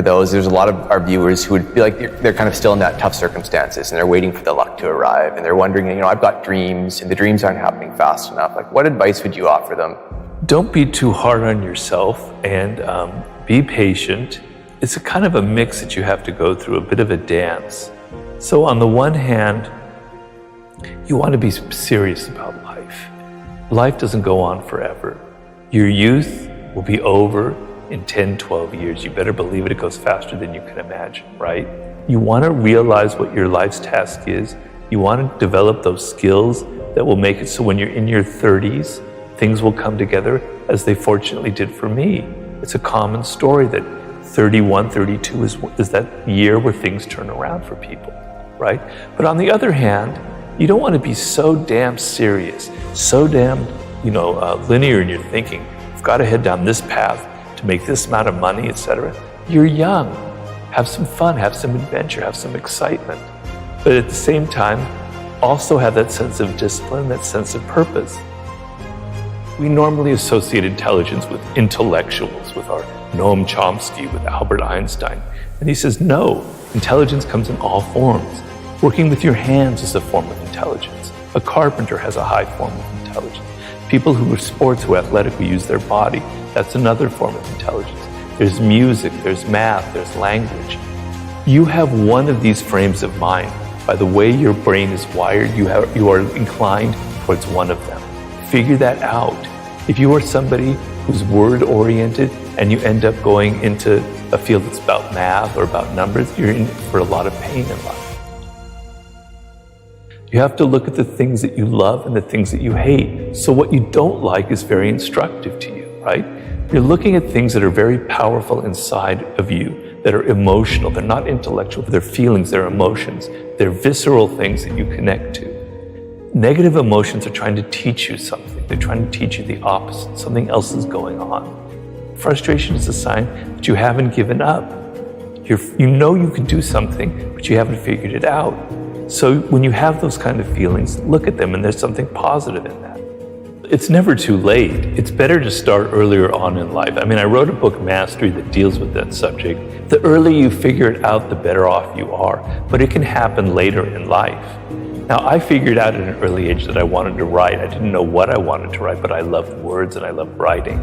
for those. There's a lot of our viewers who would feel like they're kind of still in that tough circumstances and they're waiting for the luck to arrive and they're wondering, I've got dreams and the dreams aren't happening fast enough. Like, what advice would you offer them? Don't be too hard on yourself and be patient. It's a kind of a mix that you have to go through, a bit of a dance. So on the one hand, you want to be serious about life. Life doesn't go on forever. Your youth will be over in 10, 12 years. You better believe it, it goes faster than you can imagine, right? You want to realize what your life's task is. You want to develop those skills that will make it so when you're in your 30s, things will come together as they fortunately did for me. It's a common story that 31, 32 is that year where things turn around for people, right? But on the other hand, you don't want to be so damn serious, so damn, linear in your thinking. You've got to head down this path to make this amount of money, etc. You're young. Have some fun, have some adventure, have some excitement. But at the same time, also have that sense of discipline, that sense of purpose. We normally associate intelligence with intellectuals, with our Noam Chomsky, with Albert Einstein. And he says, no, intelligence comes in all forms. Working with your hands is a form of intelligence. A carpenter has a high form of intelligence. People who are sports, who are athletic, who use their body, that's another form of intelligence. There's music, there's math, there's language. You have one of these frames of mind. By the way your brain is wired, you are inclined towards one of them. Figure that out. If you are somebody who's word-oriented and you end up going into a field that's about math or about numbers, you're in for a lot of pain in life. You have to look at the things that you love and the things that you hate. So what you don't like is very instructive to you, right? You're looking at things that are very powerful inside of you, that are emotional. They're not intellectual. They're feelings, they're emotions. They're visceral things that you connect to. Negative emotions are trying to teach you something. They're trying to teach you the opposite. Something else is going on. Frustration is a sign that you haven't given up. You know you can do something, but you haven't figured it out. So when you have those kind of feelings, look at them and there's something positive in that. It's never too late. It's better to start earlier on in life. I wrote a book, Mastery, that deals with that subject. The earlier you figure it out, the better off you are. But it can happen later in life. Now, I figured out at an early age that I wanted to write. I didn't know what I wanted to write, but I loved words and I loved writing.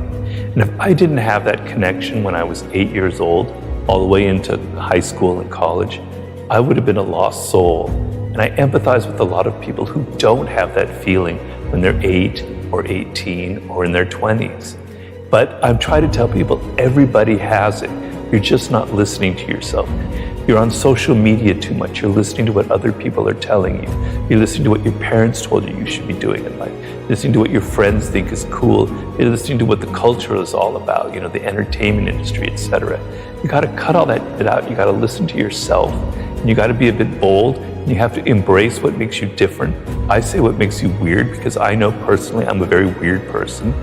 And if I didn't have that connection when I was 8 years old, all the way into high school and college, I would have been a lost soul. And I empathize with a lot of people who don't have that feeling when they're 8 or 18 or in their 20s. But I'm trying to tell people everybody has it. You're just not listening to yourself. You're on social media too much. You're listening to what other people are telling you. You're listening to what your parents told you should be doing in life. You're listening to what your friends think is cool. You're listening to what the culture is all about, the entertainment industry, etc. You got to cut all that bit out. You got to listen to yourself. And you got to be a bit bold. You have to embrace what makes you different. I say what makes you weird because I know personally I'm a very weird person.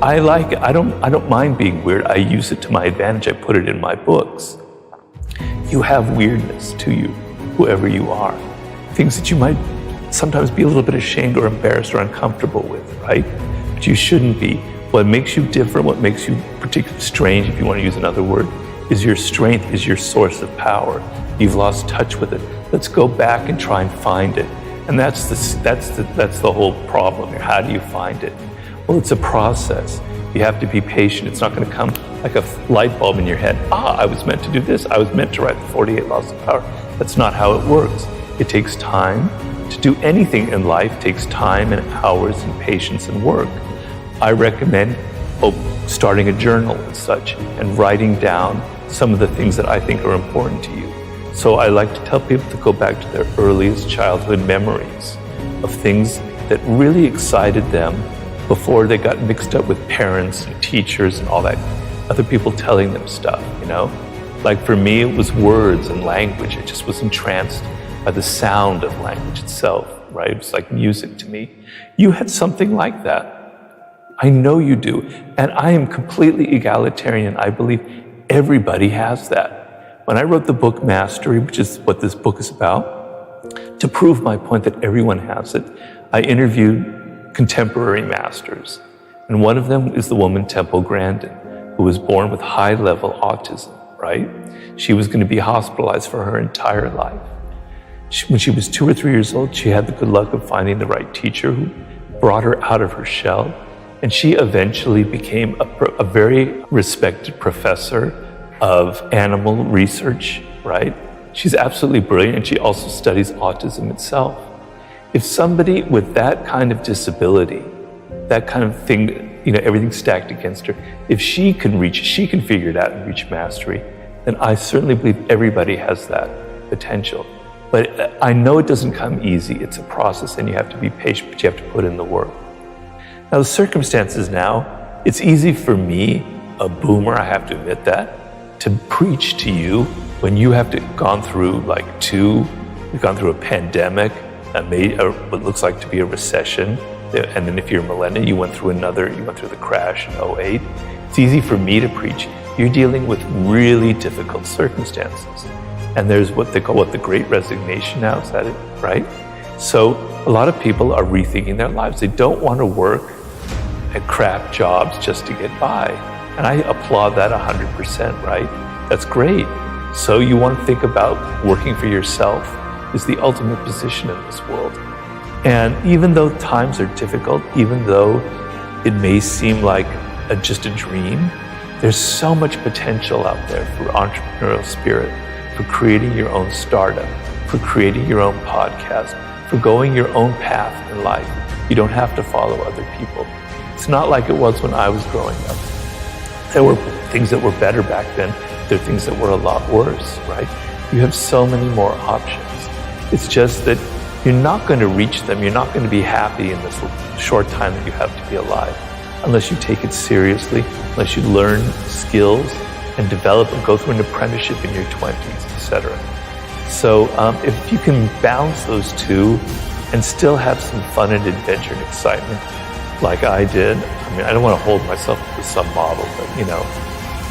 I like it. I don't mind being weird. I use it to my advantage. I put it in my books. You have weirdness to you, whoever you are. Things that you might sometimes be a little bit ashamed or embarrassed or uncomfortable with, right? But you shouldn't be. What makes you different, what makes you particularly strange, if you want to use another word, is your strength, is your source of power. You've lost touch with it. Let's go back and try and find it. And that's the whole problem here. How do you find it? Well, it's a process. You have to be patient. It's not going to come like a light bulb in your head. I was meant to do this. I was meant to write the 48 Laws of Power. That's not how it works. It takes time. To do anything in life takes time and hours and patience and work. I recommend starting a journal and such and writing down some of the things that I think are important to you. So I like to tell people to go back to their earliest childhood memories of things that really excited them before they got mixed up with parents and teachers and all that, other people telling them stuff, Like for me, it was words and language. I just was entranced by the sound of language itself, right? It was like music to me. You had something like that. I know you do. And I am completely egalitarian. I believe everybody has that. When I wrote the book Mastery, which is what this book is about, to prove my point that everyone has it, I interviewed contemporary masters. And one of them is the woman Temple Grandin, who was born with high-level autism. right? She was going to be hospitalized for her entire life. When she was 2 or 3 years old, she had the good luck of finding the right teacher who brought her out of her shell. And she eventually became a very respected professor of animal research, right? She's absolutely brilliant, and she also studies autism itself. If somebody with that kind of disability, that kind of thing, everything stacked against her, if she can figure it out and reach mastery, then I certainly believe everybody has that potential. But I know it doesn't come easy. It's a process, and you have to be patient, but you have to put in the work. Now, the circumstances now, it's easy for me, a boomer, I have to admit that, to preach to you when you have gone through you've gone through a pandemic, what looks like to be a recession, and then if you're a millennial, you went through the crash in 2008. It's easy for me to preach. You're dealing with really difficult circumstances. And there's what they call the Great Resignation now, is that it, right? So a lot of people are rethinking their lives. They don't want to work at crap jobs just to get by. And I applaud that 100%, right? That's great. So you want to think about working for yourself is the ultimate position in this world. And even though times are difficult, even though it may seem like just a dream, there's so much potential out there for entrepreneurial spirit, for creating your own startup, for creating your own podcast, for going your own path in life. You don't have to follow other people. It's not like it was when I was growing up. There were things that were better back then. There are things that were a lot worse, right? You have so many more options. It's just that you're not going to reach them. You're not going to be happy in this short time that you have to be alive unless you take it seriously, unless you learn skills and develop and go through an apprenticeship in your 20s, etc. So if you can balance those two and still have some fun and adventure and excitement like I did, I don't want to hold myself to some model, but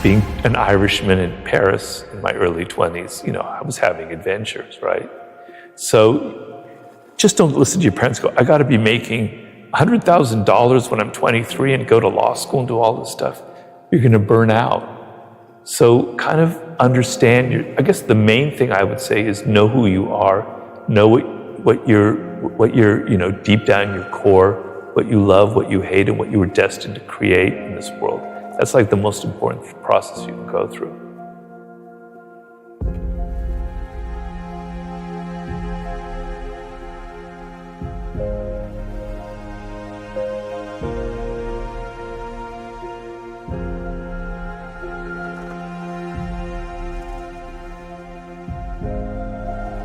being an Irishman in Paris in my early 20s, I was having adventures, right? So just don't listen to your parents go, I got to be making $100,000 when I'm 23 and go to law school and do all this stuff. You're going to burn out. So kind of understand I guess the main thing I would say is know who you are, know what you're deep down your core, what you love, what you hate, and what you were destined to create in this world. That's like the most important process you can go through.